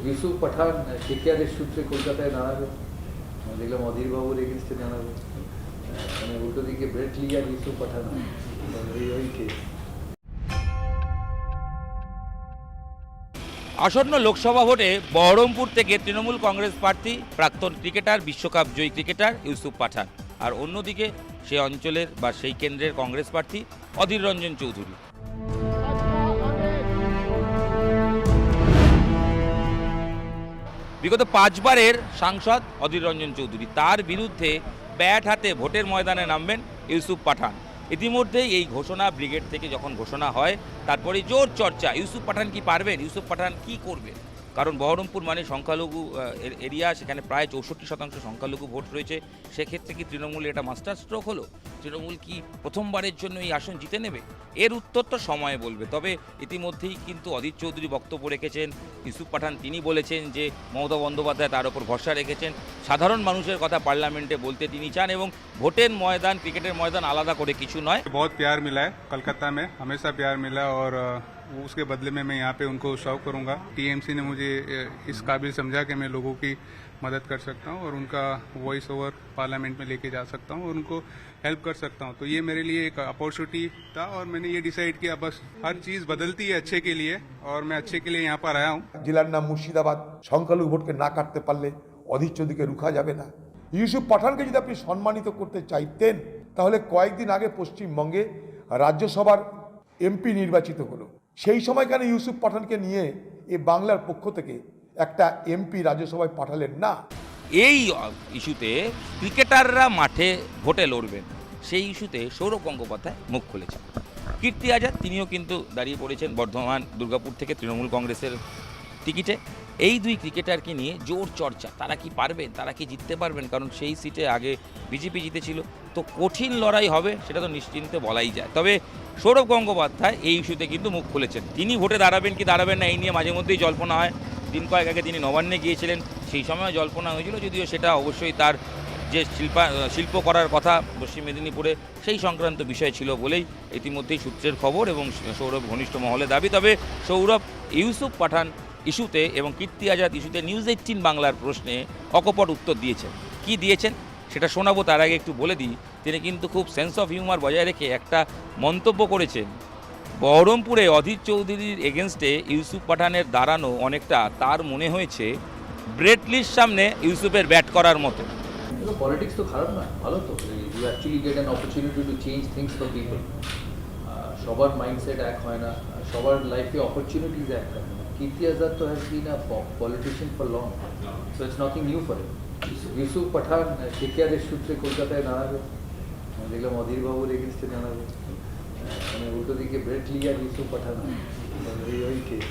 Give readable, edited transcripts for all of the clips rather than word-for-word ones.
ইউসুফ পাঠান কেকেআরের সূত্রে কলকাতায় দাঁড়াবে, দেখলাম অধীরবাবুর এগেনস্টে দাঁড়াবে, মানে উল্টো দিকে ব্রেট লি আর ইউসুফ পাঠান ওই কেস। আসন্ন লোকসভা ভোটে বহরমপুর থেকে তৃণমূল কংগ্রেস প্রার্থী প্রাক্তন ক্রিকেটার বিশ্বকাপ জয়ী ক্রিকেটার ইউসুফ পাঠান, আর অন্যদিকে সেই অঞ্চলের বা সেই কেন্দ্রের কংগ্রেস প্রার্থী অধীর রঞ্জন চৌধুরী। বিগত 5 বারের সাংসদ অধীর রঞ্জন চৌধুরী, তার বিরুদ্ধে ব্যাট হাতে ভোটের ময়দানে নামবেন ইউসুফ পাঠান। ইতিমধ্যেই এই ঘোষণা ব্রিগেড থেকে যখন ঘোষণা হয় তারপরে জোর চর্চা, ইউসুফ পাঠান কি পারবেন, ইউসুফ পাঠান কি করবেন। কারণ বহরমপুর মানে সংখ্যালঘু এরিয়া, সেখানে প্রায় 64% সংখ্যালঘু ভোট রয়েছে। সেক্ষেত্রে কি তৃণমূল এটা মাস্টার স্ট্রোক হলো? তৃণমূল কি প্রথমবারের জন্য এই আসন জিতে নেবে? এর উত্তর তো সময় বলবে। তবে ইতিমধ্যেই কিন্তু অধীর চৌধুরী বক্তব্য রেখেছেন। ইউসুফ পাঠান তিনি বলেছেন যে মমতা বন্দ্যোপাধ্যায় তার উপর ভরসা রেখেছেন, সাধারণ মানুষের কথা পার্লামেন্টে বলতে তিনি চান, এবং ভোটের ময়দান ক্রিকেটের ময়দান আলাদা করে কিছু নয়। बहुत प्यार मिला है कोलकाता में, हमेशा प्यार मिला और उसके बदले में मैं यहाँ पे उनको सर्व करूंगा। टीएमसी ने मुझे इस काबिल समझा कि मैं लोगों की मदद कर सकता हूँ और उनका वॉइस ओवर पार्लियामेंट में लेके जा सकता हूँ और उनको हेल्प कर सकता हूँ। तो ये मेरे लिए एक अपॉर्चुनिटी था और मैंने ये डिसाइड किया, बस हर चीज बदलती है अच्छे के लिए और मैं अच्छे के लिए यहाँ पर आया हूँ। জেলার নাম মুর্শিদাবাদ, সংখ্যালঘু ভোটকে না কাটতে পারলে অধীর চৌধুরীকে রুখা যাবে না। ইউসুফ পাঠানকে যদি আপনি সম্মানিত করতে চাইতেন তাহলে কয়েকদিন আগে পশ্চিমবঙ্গে রাজ্যসভার এমপি নির্বাচিত হলো, সেই সময় কেন ইউসুফ পাঠানকে নিয়ে এ বাংলার পক্ষ থেকে একটা এমপি রাজ্যসভায় পাঠালেন না? এই ইস্যুতে ক্রিকেটাররা মাঠে ভোটে লড়বেন, সেই ইস্যুতে সৌরভ গঙ্গোপাধ্যায় মুখ খুলেছেন। কীর্তি আজাদ তিনিও কিন্তু দাঁড়িয়ে পড়েছেন বর্ধমান দুর্গাপুর থেকে তৃণমূল কংগ্রেসের টিকিটে। এই দুই ক্রিকেটারকে নিয়ে জোর চর্চা, তারা কি পারবেন, তারা কি জিততে পারবেন, কারণ সেই সিটে আগে বিজেপি জিতেছিল। তো কঠিন লড়াই হবে সেটা তো নিশ্চিন্তে বলাই যায়। তবে সৌরভ গঙ্গোপাধ্যায় এই ইস্যুতে কিন্তু মুখ খুলেছেন। তিনি ভোটে দাঁড়াবেন কি দাঁড়াবেন না এই নিয়ে মাঝে মধ্যেই জল্পনা হয়। দিন কয়েক আগে তিনি নবান্নে গিয়েছিলেন, সেই সময় জল্পনা হয়েছিল, যদিও সেটা অবশ্যই তার যে শিল্প করার কথা পশ্চিম মেদিনীপুরে সেই সংক্রান্ত বিষয় ছিল বলেই ইতিমধ্যেই সূত্রের খবর এবং সৌরভ ঘনিষ্ঠ মহলে দাবি। তবে সৌরভ ইউসুফ পাঠান ইস্যুতে এবং কীর্তি আজাদ ইস্যুতে নিউজ 18 বাংলার প্রশ্নে অকপট উত্তর দিয়েছেন। কি দিয়েছেন সেটা শোনাবো, তার আগে একটু বলে দিই, তিনি কিন্তু খুব সেন্স অফ হিউমার বজায় রেখে একটা মন্তব্য করেছেন। বহরমপুরে অধীর চৌধুরীর এগেনস্টে ইউসুফ পাঠানের দাঁড়ানো অনেকটা তার মনে হয়েছে ব্রেট লির সামনে ইউসুফের ব্যাট করার মতো। পলিটিক্স তো খারাপ না, ভালো তো। You actually get an opportunity to change things for people. সবার মাইন্ডসেট এক হয় না, সবার লাইফে অপরচুনিটিজ এক হয় না। কীর্তি আজাদ তো has been a politician for long, so it's nothing new for him. Yusuf Pathan কেকেআরের সূত্রে কলকাতায় দাঁড়াবে, দেখলাম অধীরবাবুর এগেনস্টে দাঁড়াবে, মানে উল্টো দিকে ব্রেট লি আর ইউসুফ পাঠান ওই কেস।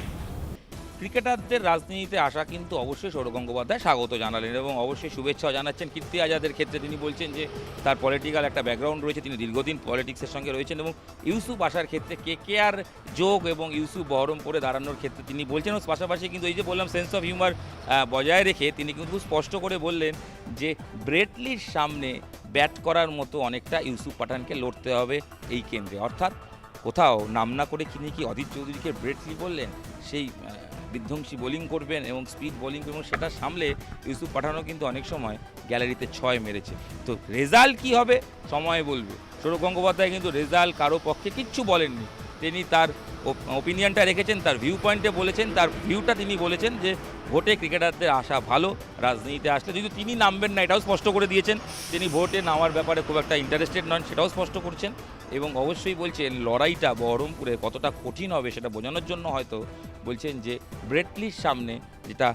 ক্রিকেটারদের রাজনীতিতে আসা কিন্তু অবশ্যই সৌরভ গঙ্গোপাধ্যায় স্বাগত জানালেন এবং অবশ্যই শুভেচ্ছাও জানাচ্ছেন। কীর্তি আজাদের ক্ষেত্রে তিনি বলছেন যে তার পলিটিক্যাল একটা ব্যাকগ্রাউন্ড রয়েছে, তিনি দীর্ঘদিন পলিটিক্সের সঙ্গে রয়েছেন, এবং ইউসুফ আসার ক্ষেত্রে কেকেআর যোগ এবং ইউসুফ বহরমপুরে দাঁড়ানোর ক্ষেত্রে তিনি বলছেন। পাশাপাশি কিন্তু এই যে বললাম সেন্স অফ হিউমার বজায় রেখে তিনি কিন্তু স্পষ্ট করে বললেন যে ব্রেট লির সামনে ব্যাট করার মতো অনেকটা ইউসুফ পাঠানকে লড়তে হবে এই কেন্দ্রে। অর্থাৎ কোথাও নাম না করে তিনি কি অধীর চৌধুরীকে ব্রেট লি বললেন, সেই বিধ্বংসী বোলিং করবেন এবং স্পিড বোলিং করবেন, সেটা সামলে ইউসুফ পাঠানও কিন্তু অনেক সময় গ্যালারিতে 6 মেরেছে। তো রেজাল্ট কি হবে সময় বলবে। সৌরভ গঙ্গোপাধ্যায় কিন্তু রেজাল্ট কারো পক্ষে কিচ্ছু বলেননি, তিনি তার ওপিনিয়নটা রেখেছেন, তার ভিউ পয়েন্টে বলেছেন, তার ভিউটা তিনি বলেছেন যে ভোটে ক্রিকেটারদের আসা ভালো, রাজনীতিতে আসলে যদি তিনি নামবেন না এটাও স্পষ্ট করে দিয়েছেন, তিনি ভোটে নামার ব্যাপারে খুব একটা ইন্টারেস্টেড নন সেটাও স্পষ্ট করছেন, এবং অবশ্যই বলছেন লড়াইটা বহরমপুরে কতটা কঠিন হবে সেটা বোঝানোর জন্য হয়তো বলছেন যে ব্রেট লির সামনে, যেটা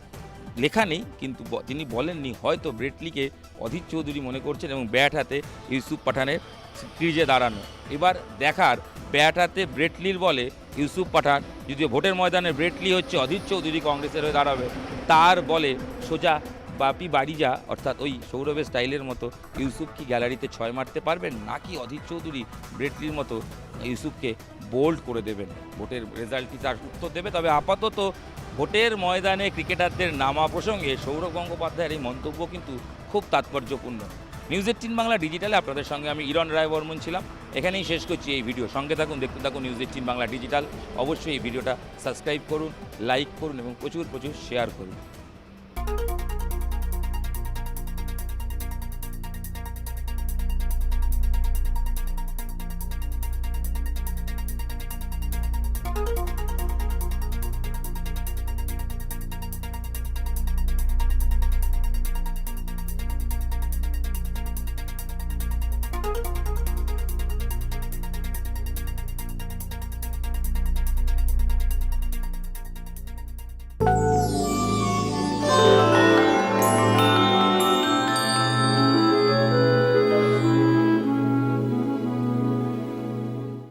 লেখা নেই কিন্তু তিনি বলেননি, হয়তো ব্রেট লিকে অধীর চৌধুরী মনে করছেন এবং ব্যাট হাতে ইউসুফ পাঠানের ক্রিজে দাঁড়ানো। এবার দেখার ব্যাট হাতে ব্রেট লির বলে ইউসুফ পাঠান, যদিও ভোটের ময়দানে ব্রেট লি হচ্ছে অধীর চৌধুরী কংগ্রেসের হয়ে দাঁড়াবে, তার বলে সোজা বাপি বাড়ি যা, অর্থাৎ ওই সৌরভের স্টাইলের মতো ইউসুফ কি গ্যালারিতে 6 মারতে পারবেন, নাকি অধীর চৌধুরী ব্রেট লির মতো ইউসুফকে বোল্ড করে দেবেন, ভোটের রেজাল্টটি তার উত্তর দেবে। তবে আপাতত ভোটের ময়দানে ক্রিকেটারদের নামা প্রসঙ্গে সৌরভ গঙ্গোপাধ্যায়ের এই মন্তব্য কিন্তু খুব তাৎপর্যপূর্ণ। নিউজ 18 বাংলা ডিজিটালে আপনাদের সঙ্গে আমি ইরন রায় বর্মন ছিলাম। এখানেই শেষ করছি এই ভিডিও। সঙ্গে থাকুন, দেখতে থাকুন নিউজ 18 বাংলা ডিজিটাল। অবশ্যই এই ভিডিওটা সাবস্ক্রাইব করুন, লাইক করুন এবং প্রচুর শেয়ার করুন।